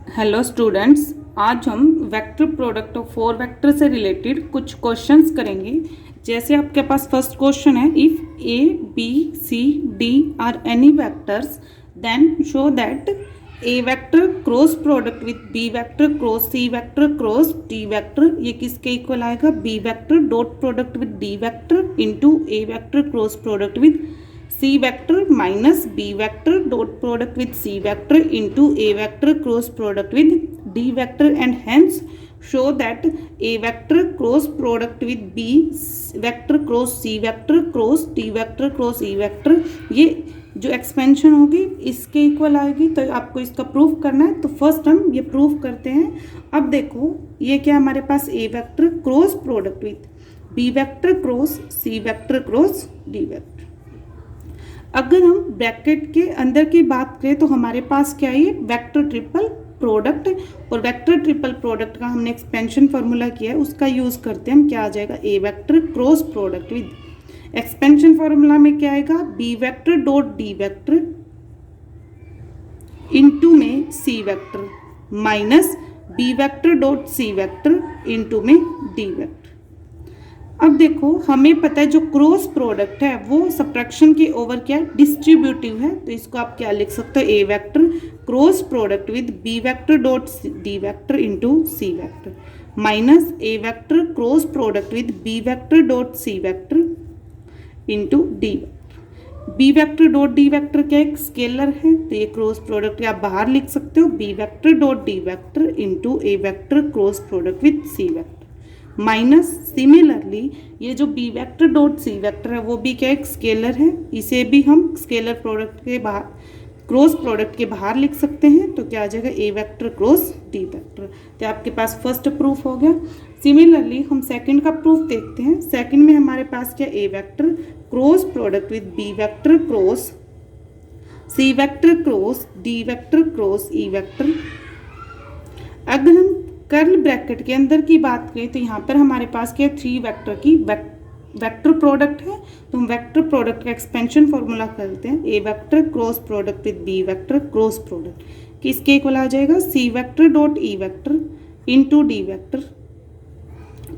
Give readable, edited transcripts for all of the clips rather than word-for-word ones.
Hello students, आज हम vector product of four vector से रिलेटेड कुछ क्वेश्चंस करेंगे। जैसे आपके पास फर्स्ट क्वेश्चन है, if A B C D are any vectors then show that A vector cross product with B vector cross C vector cross D vector, ये किसके equal आएगा? B vector dot product with D vector into A vector cross product with C vector minus B vector dot product with C vector into A vector cross product with D vector, and hence show that A vector cross product with B vector cross C vector cross D vector cross E vector, ये जो expansion होगी इसके equal आएगी। तो आपको इसका proof करना है, तो फर्स्ट हम ये प्रूफ करते हैं। अब देखो ये क्या हमारे पास A vector cross product with B vector cross C vector cross D vector. अगर हम ब्रैकेट के अंदर की बात करें तो हमारे पास क्या है? वेक्टर ट्रिपल प्रोडक्ट, और वेक्टर ट्रिपल प्रोडक्ट का हमने एक्सपेंशन फार्मूला किया है, उसका यूज़ करते हैं हम। क्या आ जाएगा? A vector cross product with expansion formula में क्या आएगा? B vector dot D vector into में C vector minus B vector dot C vector into में डी वेक्टर। अब देखो हमें पता है जो क्रॉस प्रोडक्ट है वो सब्ट्रैक्शन के ओवर क्या है? डिस्ट्रीब्यूटिव है। तो इसको आप क्या लिख सकते हो? A vector cross product with B vector dot D vector into C vector minus A vector cross product with B vector dot C vector into D vector. B vector dot D vector क्या एक scalar है, तो ये cross product आप बाहर लिख सकते हो, B vector dot D vector into A vector cross product with C vector minus similarly ये जो B vector dot C vector है वो भी क्या एक स्केलर है, इसे भी हम स्केलर प्रोडक्ट के बाहर क्रॉस प्रोडक्ट के बाहर लिख सकते हैं। तो क्या आ जाएगा? A vector cross D vector. तो आपके पास फर्स्ट प्रूफ हो गया। सिमिलरली हम सेकंड का प्रूफ देखते हैं। सेकंड में हमारे पास क्या? A vector cross product with B vector cross C vector cross D vector cross E vector. अगर हम कर्ल ब्रैकेट के अंदर की बात करें तो यहाँ पर हमारे पास क्या? थ्री वेक्टर की वेक्टर प्रोडक्ट है, तो हम वेक्टर प्रोडक्ट का एक्सपेंशन फॉर्मूला करते हैं। A vector cross product with B vector cross product किसके इक्वल आ जाएगा? C vector dot E vector into D vector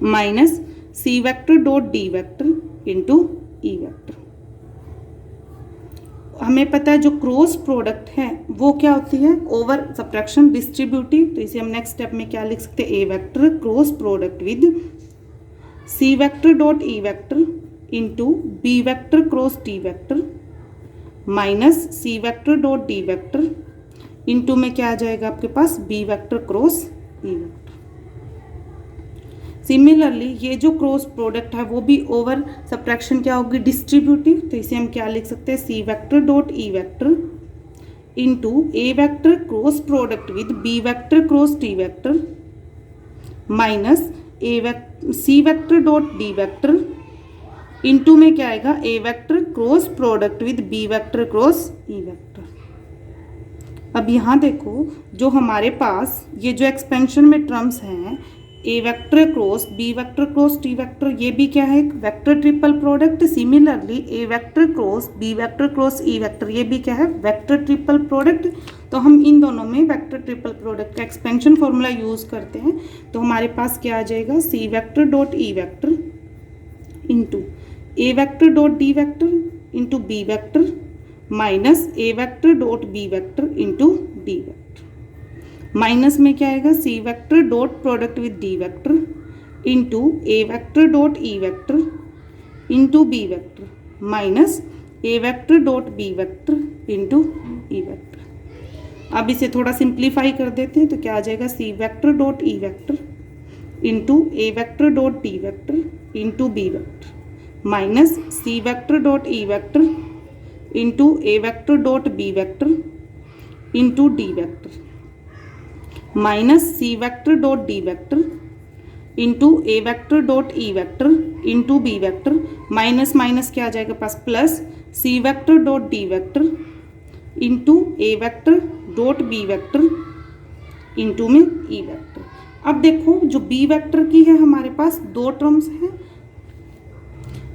minus C vector dot D vector into E vector. हमें पता है जो क्रॉस प्रोडक्ट है वो क्या होती है? Over subtraction distributive. तो इसे हम नेक्स्ट स्टेप में क्या लिख सकते हैं? A vector cross product with C vector dot E vector into B vector cross D vector minus C vector dot D vector into में क्या आ जाएगा आपके पास? B vector cross E vector. Similarly ये जो क्रॉस प्रोडक्ट है वो भी ओवर सब्ट्रैक्शन क्या होगी? डिस्ट्रीब्यूटिव। तो इसे हम क्या लिख सकते हैं? C vector dot E vector into A vector cross product with B vector cross D vector minus C vector dot D vector into में क्या आएगा? A vector cross product with B vector cross E vector. अब यहाँ देखो जो हमारे पास ये जो एक्सपेंशन में टर्म्स हैं, A vector cross B vector cross D vector, ये भी क्या है? एक vector triple product. Similarly A vector cross B vector cross E vector, ये भी क्या है? Vector triple product. तो हम इन दोनों में वेक्टर ट्रिपल प्रोडक्ट का एक्सपेंशन फॉर्मूला यूज करते हैं। तो हमारे पास क्या आ जाएगा? C vector dot E vector into A vector dot D vector into B vector minus A vector dot B vector into D vector minus में क्या आएगा? C vector dot product with D vector into A vector dot E vector into B vector minus A vector dot B vector into E vector. अब इसे थोड़ा simplify कर देते हैं तो क्या आ जाएगा? C vector dot E vector into A vector dot D vector into B vector minus C vector dot E vector into A vector dot B vector into D vector minus C vector dot D vector into A vector dot E vector into B vector minus minus क्या आ जाएगा पास? Plus C vector dot D vector into A vector dot B vector into में E vector. अब देखो जो B vector की है हमारे पास दो टर्म्स हैं,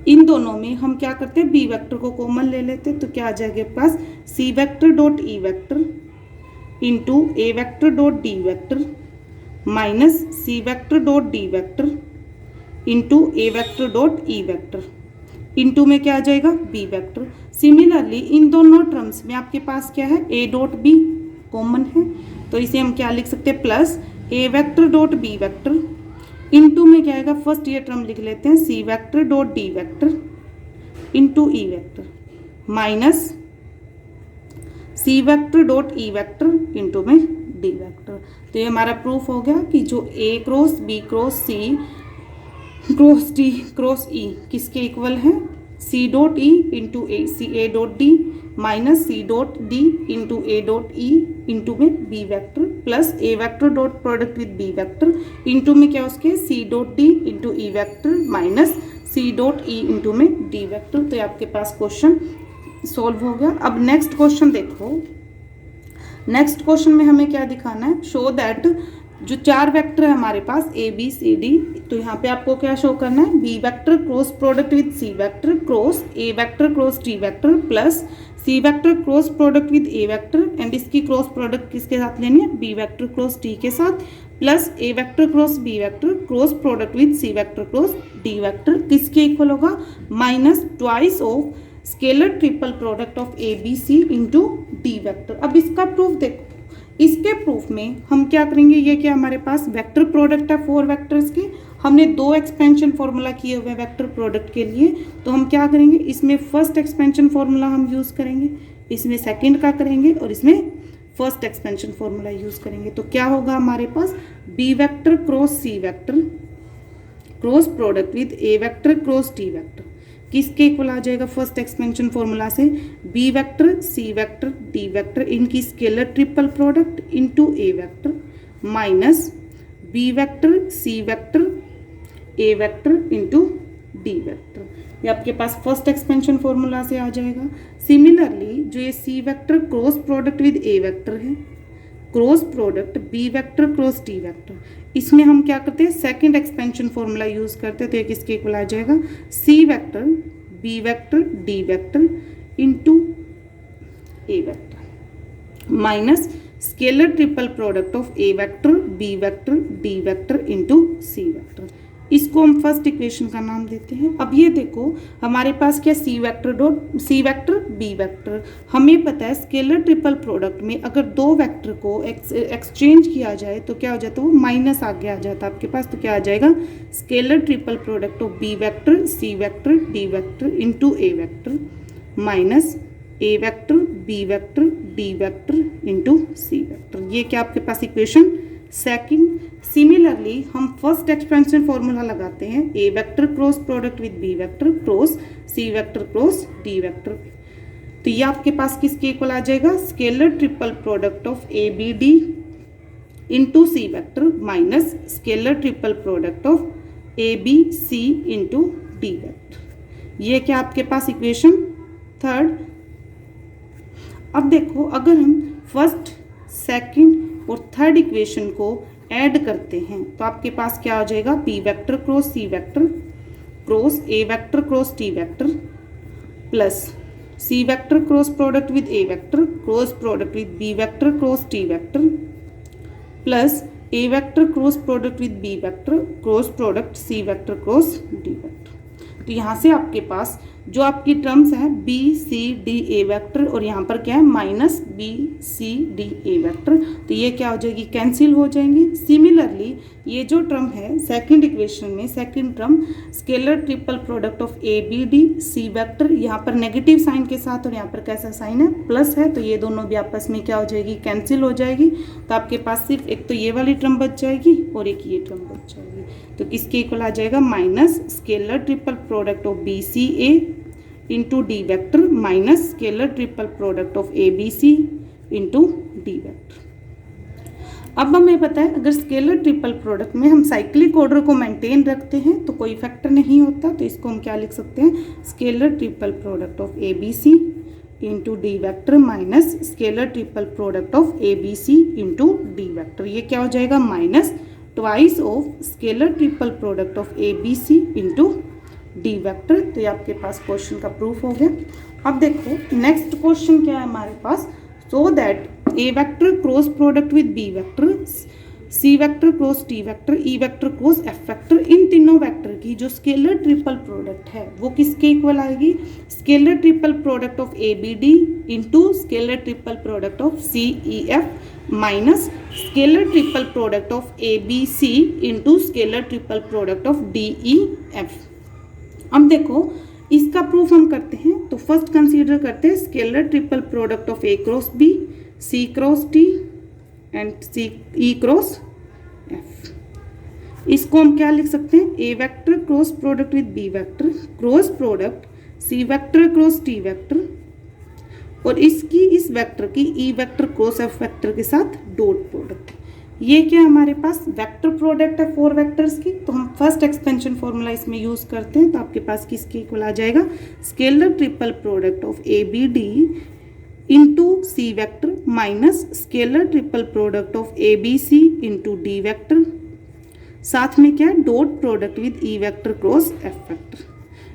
इन दोनों में हम क्या करते हैं? बी वेक्टर को कॉमन ले लेते हैं। तो क्या आ जाएगा पास? C vector dot E vector into A vector dot D vector minus C vector dot D vector into A vector dot E vector into में क्या आ जाएगा बी वेक्टर। सिमिलरली इन दोनों टर्म्स में आपके पास क्या है ए डॉट बी कॉमन है, तो इसे हम क्या लिख सकते हैं plus A vector dot B vector into में क्या आएगा, फर्स्ट ये टर्म लिख लेते हैं C vector dot D vector into E vector minus C vector dot E vector into में डी वेक्टर। तो ये हमारा प्रूफ हो गया कि जो A cross B cross C cross D cross E किसके इक्वल है, C dot E into A C A dot D minus C dot D into A dot E into में B vector plus A vector dot product with B vector into में क्या उसके C dot D into E vector minus C dot E into में D vector. तो ये आपके पास question solve हो गया। अब नेक्स्ट क्वेश्चन देखो, नेक्स्ट क्वेश्चन में हमें क्या दिखाना है, शो दैट जो चार वेक्टर है हमारे पास ए बी सी डी, तो यहाँ पे आपको क्या शो करना है B vector cross product with C vector cross A vector cross D vector plus C vector cross product with A vector and इसकी क्रॉस प्रोडक्ट किसके साथ लेनी है बी वेक्टर क्रॉस डी के साथ plus A vector cross B vector cross product with C vector cross D vector किसके equal होगा minus twice of scalar triple product of A B C into D vector. अब इसका proof देखो, इसके proof में हम क्या करेंगे, ये क्या हमारे पास वेक्टर प्रोडक्ट है फोर वेक्टर्स की, हमने दो एक्सपेंशन फॉर्मूला किए हुए वेक्टर प्रोडक्ट के लिए, तो हम क्या करेंगे इसमें फर्स्ट एक्सपेंशन फॉर्मूला हम यूज़ करेंगे, इसमें सेकंड का करेंगे और इसमें फर्स्ट एक्सपेंशन फॉर्मूला यूज़ करेंगे। तो क्या होगा हमारे पास B vector cross C vector cross product with A vector cross D vector किसके इक्वल आ जाएगा फर्स्ट एक्सपेंशन फॉर्मूला से B vector C vector D vector इनकी scalar triple product into A vector minus B vector C vector A vector into D vector. ये आपके पास first expansion formula से आ जाएगा। सिमिलरली जो ये C vector cross product with A vector है cross product B vector cross D vector, इसमें हम क्या करते हैं सेकंड एक्सपेंशन फॉर्मूला यूज करते हैं, तो ये किसके इक्वल आ जाएगा C vector B vector D vector into A vector minus scalar triple product of A vector B vector D vector into C vector. इसको हम फर्स्ट इक्वेशन का नाम देते हैं। अब ये देखो हमारे पास क्या C vector dot C vector B vector, हमें पता है स्केलर ट्रिपल प्रोडक्ट में अगर दो वेक्टर को एक्सचेंज किया जाए तो क्या हो जाता है वो माइनस आगे आ जाता है आपके पास, तो क्या आ जाएगा scalar triple product of B vector C vector D vector into A vector minus A vector B vector D vector into C vector. ये क्या आपके पास इक्वेशन सेकंड। सिमिलरली हम फर्स्ट एक्सपेंशन फॉर्मूला लगाते हैं A vector cross product with B vector cross C vector cross D vector, तो ये आपके पास किसके इक्वल आ जाएगा scalar triple product of A B D into C vector minus scalar triple product of A B C into D vector. ये क्या आपके पास इक्वेशन थर्ड। अब देखो अगर हम फर्स्ट सेकंड और थर्ड इक्वेशन को ऐड करते हैं तो आपके पास क्या आ जाएगा B vector cross C vector cross A vector cross T vector plus C vector cross product with A vector cross product with B vector cross T vector plus A vector cross product with B vector cross product C vector cross D vector. तो यहाँ से आपके पास जो आपकी terms है B C D A vector और यहाँ पर क्या है minus B C D A vector, तो ये क्या हो जाएगी कैंसिल हो जाएंगी। सिमिलरली ये जो टर्म है सेकंड इक्वेशन में second term scalar triple product of A B D C vector, यहाँ पर नेगेटिव साइन के साथ और यहाँ पर कैसा साइन है प्लस है, तो ये दोनों भी आपस में क्या हो जाएगी कैंसिल हो जाएगी। तो आपके पास सिर्फ एक तो ये वाली टर्म बच जाएगी और एक ये टर्म बच जाएगी, तो किसके इक्वल आ जाएगा minus scalar triple product of B C A into D vector minus scalar triple product of A B C into D vector. अब हमें पता है अगर स्केलर ट्रिपल प्रोडक्ट में हम साइक्लिक ऑर्डर को मेंटेन रखते हैं तो कोई फैक्टर नहीं होता, तो इसको हम क्या लिख सकते हैं scalar triple product of A B C into D vector minus scalar triple product of A B C into D vector. ये क्या हो जाएगा minus twice of scalar triple product of A B C into D vector. तो ये आपके पास question का proof हो गया। अब देखो नेक्स्ट क्वेश्चन क्या है हमारे पास, so that A vector cross product with B vector, C vector cross T vector, E vector cross F vector, इन तीनों वेक्टर की जो स्केलर ट्रिपल प्रोडक्ट है वो किसके इक्वल आएगी? Scalar triple product of A B D into scalar triple product of C E F minus scalar triple product of A B C into scalar triple product of D E F. अब देखो इसका proof हम करते हैं, तो first consider करते हैं scalar triple product of A cross B, C cross T and C E cross F. इसको हम क्या लिख सकते हैं? A vector cross product with B vector cross product C vector cross T vector और इसकी इस वेक्टर की E vector cross F vector के साथ डॉट प्रोडक्ट। ये क्या हमारे पास वेक्टर प्रोडक्ट है 4 वेक्टर्स की, तो हम फर्स्ट एक्सपेंशन फॉर्मूला इसमें यूज करते हैं, तो आपके पास किसके इक्वल आ जाएगा? Scalar triple product of A B D into C vector minus scalar triple product of A B C into D vector, साथ में क्या है? Dot product with E vector cross F vector.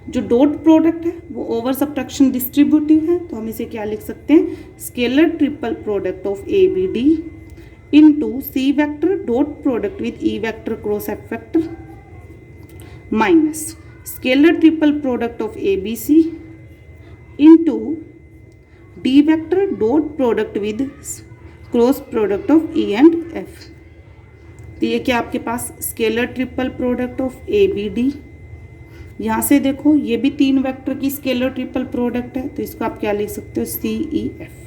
जो डॉट प्रोडक्ट है वो over subtraction distributive है, तो हम इसे क्या लिख सकते हैं? Scalar triple product of A B D into C vector dot product with E vector cross F vector minus scalar triple product of A B C into D vector dot product with cross product of E and F. तो ये क्या आपके पास scalar triple product of A B D, यहाँ से देखो ये भी 3 वेक्टर की स्केलर ट्रिपल प्रोडक्ट है, तो इसको आप क्या लिख सकते हो? C E F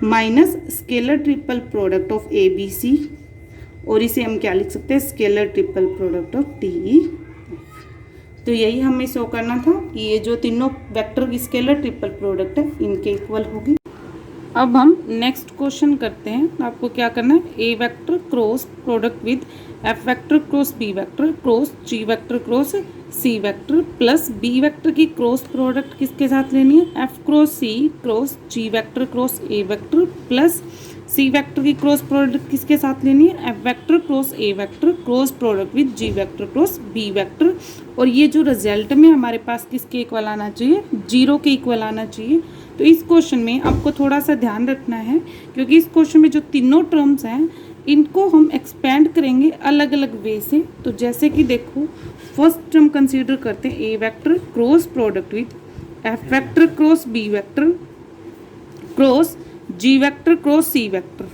minus scalar triple product of A B C और इसे हम क्या लिख सकते हैं? Scalar triple product of T E F. तो यही हमें शो करना था कि ये जो तीनों वेक्टर की स्केलर ट्रिपल प्रोडक्ट है इनके इक्वल होगी। अब हम नेक्स्ट क्वेश्चन करते हैं। आपको क्या करना है? A vector cross product with F vector cross B vector cross G vector cross C vector plus B vector की क्रॉस प्रोडक्ट किसके साथ लेनी है? F cross C cross G vector cross A vector plus C vector की cross product किसके साथ लेनी है? F vector cross A vector cross product with G vector cross B vector. और ये जो रिजल्ट में हमारे पास किसके इक्वल आना चाहिए? 0 के इक्वल आना चाहिए। तो इस क्वेश्चन में आपको थोड़ा सा ध्यान रखना है, क्योंकि इस क्वेश्चन में जो तीनों टर्म्स हैं इनको हम एक्सपेंड करेंगे अलग अलग वे से। तो जैसे कि देखो फर्स्ट टर्म कंसीडर करते हैं A vector cross product with F vector cross B vector cross G vector cross C vector.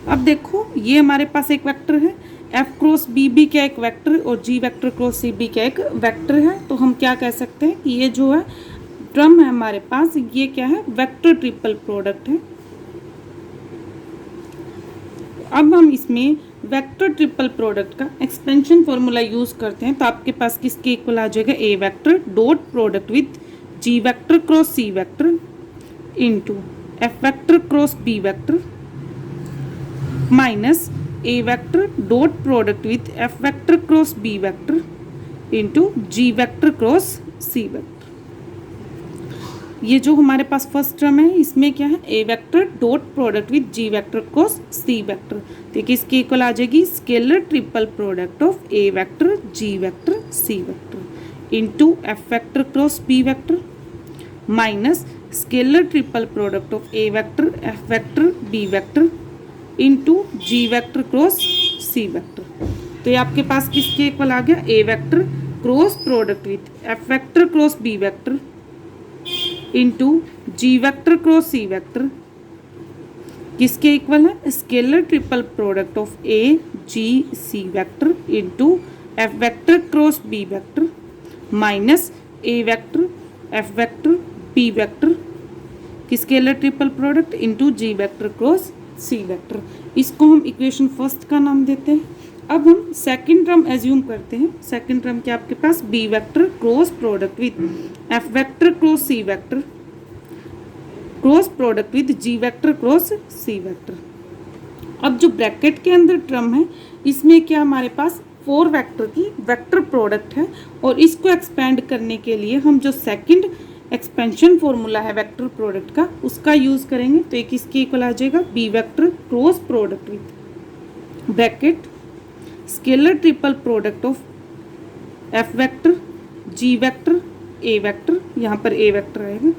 अब देखो ये हमारे पास एक वेक्टर है, एफ क्रॉस बी भी क्या एक वेक्टर और जी वेक्टर क्रॉस सी भी क्या एक वेक्टर है। तो हम क्या कह सकते हैं कि ये जो है टर्म है हमारे पास ये क्या है? वेक्टर ट्रिपल प्रोडक्ट है। अब हम इसमें वेक्टर ट्रिपल प्रोडक्ट का एक्सपेंशन फॉर्मूला यूज करते हैं, तो आपके पास किसके इक्वल आ जाएगा? A vector dot product with G vector cross C vector into F vector cross B vector minus A vector dot product with F vector cross B vector into G vector cross C vector. ये जो हमारे पास first term है इसमें क्या है? A vector dot product with G vector cross C vector, तो किसके equal आ जाएगी? Scalar triple product of A vector G vector C vector into F vector cross B vector minus scalar triple product of A vector F vector B vector into G vector cross C vector. तो ये आपके पास किसके equal आ गया? A vector cross product with F vector cross B vector into G vector cross C vector किसके equal है? Scalar triple product of A G C vector into F vector cross B vector minus A vector F vector B vector की scalar triple product into G vector cross C vector. इसको हम equation first का नाम देते हैं। अब हम second term assume करते हैं। सेकंड टर्म क्या आपके पास? B vector cross product with F vector cross C vector cross product with G vector cross C vector. अब जो ब्रैकेट के अंदर टर्म है इसमें क्या हमारे पास 4 वेक्टर की वेक्टर प्रोडक्ट है, और इसको एक्सपेंड करने के लिए हम जो सेकंड एक्सपेंशन फॉर्मूला है वेक्टर प्रोडक्ट का उसका यूज करेंगे। तो एक इसके इक्वल आ जाएगा B vector cross product with bracket scalar triple product of F vector G vector A vector, यहाँ पर ए वेक्टर आएगा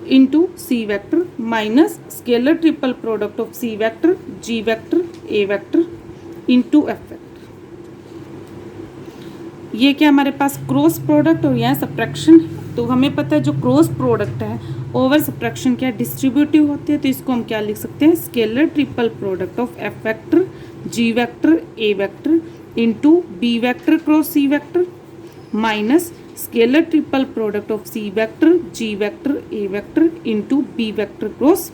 into C vector minus scalar triple product of C vector G vector A vector into F vector. ये क्या हमारे पास cross product और यहाँ subtraction है, तो हमें पता है जो क्रॉस प्रोडक्ट है ओवर सब्ट्रैक्शन क्या डिस्ट्रीब्यूटिव होती है, तो इसको हम क्या लिख सकते हैं scalar triple product of F vector G vector A vector into B vector cross C vector minus scalar triple product of C vector G vector A vector into B vector cross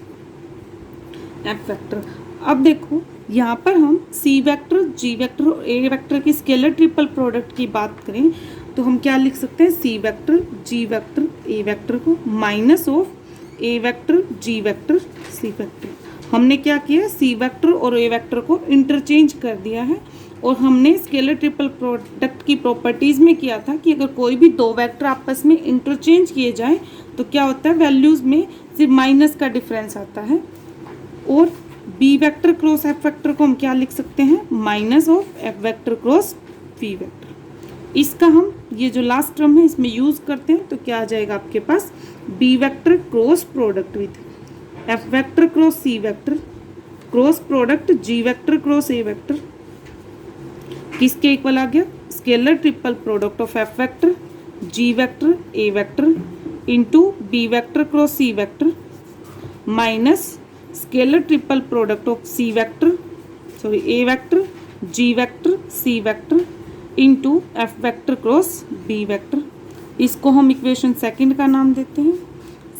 F vector. अब देखो यहाँ पर हम सी vector G vector और A vector की scalar triple product की बात करें तो हम क्या लिख सकते हैं C vector G vector A vector को minus of A vector G vector C vector. हमने क्या किया सी वेक्टर और ए वेक्टर को इंटरचेंज कर दिया है और हमने स्केलर ट्रिपल प्रोडक्ट की प्रॉपर्टीज में किया था कि अगर कोई भी दो वेक्टर आपस में इंटरचेंज किए जाएं तो क्या होता है वैल्यूज में सिर्फ माइनस का डिफरेंस आता है। और B vector cross F vector को हम क्या लिख सकते हैं minus of F vector cross V vector. इसका हम ये जो लास्ट टर्म है इसमें यूज करते हैं तो क्या आ जाएगा आपके पास B vector cross product with F vector cross C vector cross product G vector cross A vector किसके इक्वल आ गया scalar triple product of F vector G vector A vector into B vector cross C vector minus scalar triple product of C vector sorry A vector G vector C vector into F vector cross B vector. इसको हम equation second का नाम देते हैं।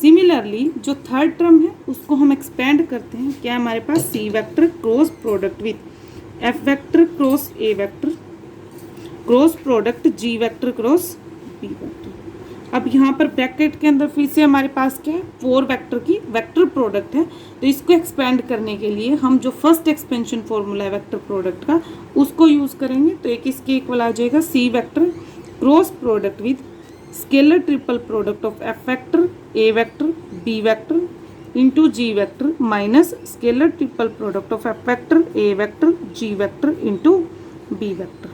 Similarly जो third term है उसको हम एक्सपेंड करते हैं क्या हमारे पास C vector cross product with F vector cross A vector cross product G vector cross B vector. अब यहाँ पर ब्रैकेट के अंदर फिर से हमारे पास क्या है फोर वेक्टर की वेक्टर प्रोडक्ट है तो इसको एक्सपेंड करने के लिए हम जो फर्स्ट एक्सपेंशन फॉर्मूला है वेक्टर प्रोडक्ट का उसको यूज़ करेंगे तो एक इसके इक्वल आ जाएगा C vector cross product with scalar triple product of F vector A vector B vector into G vector minus scalar triple product of F vector A vector G vector into B vector.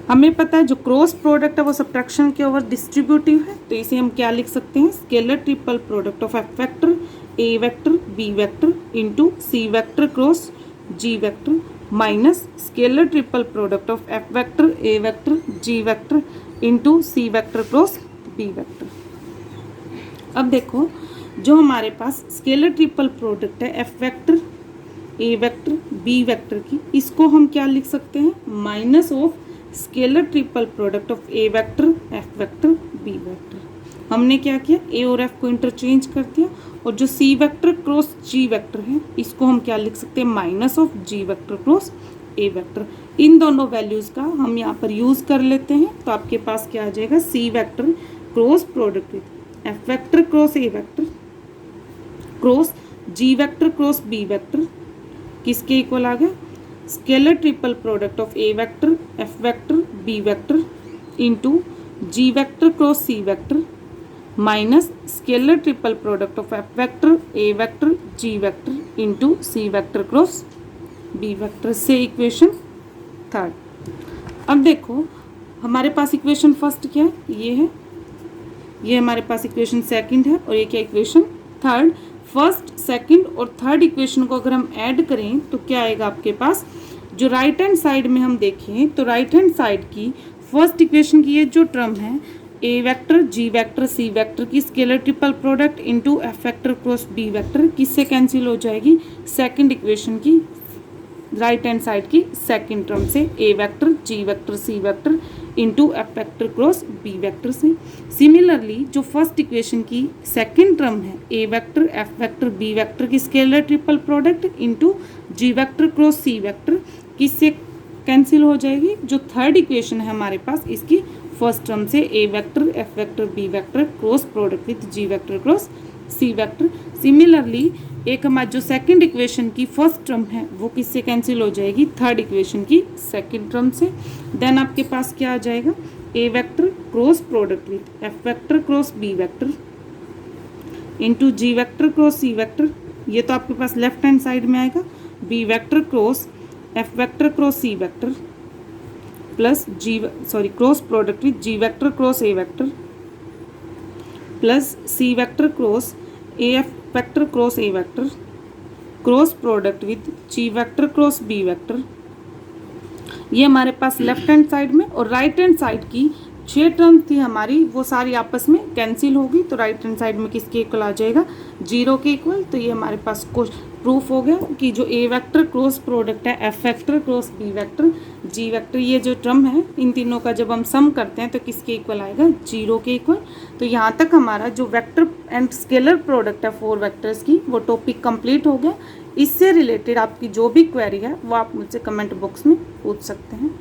हमें पता है जो cross product है वो subtraction के over distributive है तो इसे हम क्या लिख सकते हैं scalar triple product of F vector A vector B vector into C vector cross G vector minus scalar triple product of F vector A vector G vector into C vector cross B vector. अब देखो जो हमारे पास scalar triple product है F vector A vector B vector की इसको हम क्या लिख सकते हैं minus of scalar triple product of A vector F vector B vector. हमने क्या किया ए और एफ को इंटरचेंज कर दिया और जो C vector cross G vector है इसको हम क्या लिख सकते हैं minus of G vector cross A vector. इन दोनों वैल्यूज का हम यहाँ पर यूज कर लेते हैं तो आपके पास क्या आ जाएगा C vector cross product with F vector cross A vector cross G vector cross B vector किसके इक्वल आ गया scalar triple product of A vector F vector B vector into G vector cross C vector minus scalar triple product of F vector A vector G vector into C vector cross B vector से equation third. अब देखो हमारे पास equation first क्या है ये हमारे पास equation second है और ये क्या इक्वेशन थर्ड। फर्स्ट सेकंड और थर्ड इक्वेशन को अगर हम ऐड करें तो क्या आएगा आपके पास जो राइट हैंड साइड में हम देखें तो राइट हैंड साइड की फर्स्ट इक्वेशन की ये जो टर्म है A vector G vector C vector की scalar triple product into F vector cross B vector किससे कैंसिल हो जाएगी सेकंड इक्वेशन की राइट हैंड साइड की सेकंड टर्म से A vector G vector C vector into F vector cross B vector से। Similarly जो first equation की second term है A vector F vector B vector की scalar triple product into G vector cross C vector किससे cancel हो जाएगी जो third equation है हमारे पास इसकी फर्स्ट टर्म से A vector F vector B vector cross product with G vector cross C vector. Similarly एक हमारा जो सेकंड इक्वेशन की फर्स्ट टर्म है वो किससे कैंसिल हो जाएगी थर्ड इक्वेशन की सेकंड टर्म से। देन आपके पास क्या आ जाएगा A vector cross product with F vector cross B vector into G vector cross C vector ये तो आपके पास लेफ्ट हैंड साइड में आएगा B vector cross F vector cross C vector plus cross product with G vector cross A vector plus C vector cross A F vector cross A vector cross product with G vector cross B vector. ये हमारे पास left hand side में, और right hand side की 6 term थी हमारी, वो सारी आपस में कैंसिल होगी, तो राइट हैंड साइड में किसके इक्वल आ जाएगा, 0 के इक्वल। तो ये हमारे पास प्रूफ हो गया कि जो ए वेक्टर क्रॉस प्रोडक्ट है F vector cross B vector G vector, ये जो टर्म है इन तीनों का जब हम सम करते हैं तो किसके इक्वल आएगा, 0 के इक्वल। तो यहाँ तक हमारा जो वेक्टर एंड स्केलर प्रोडक्ट है 4 वेक्टर्स की, वो टॉपिक कंप्लीट हो गया। इससे रिलेटेड आपकी जो भी क्वेरी है वो आप मुझसे कमेंट बॉक्स में पूछ सकते हैं।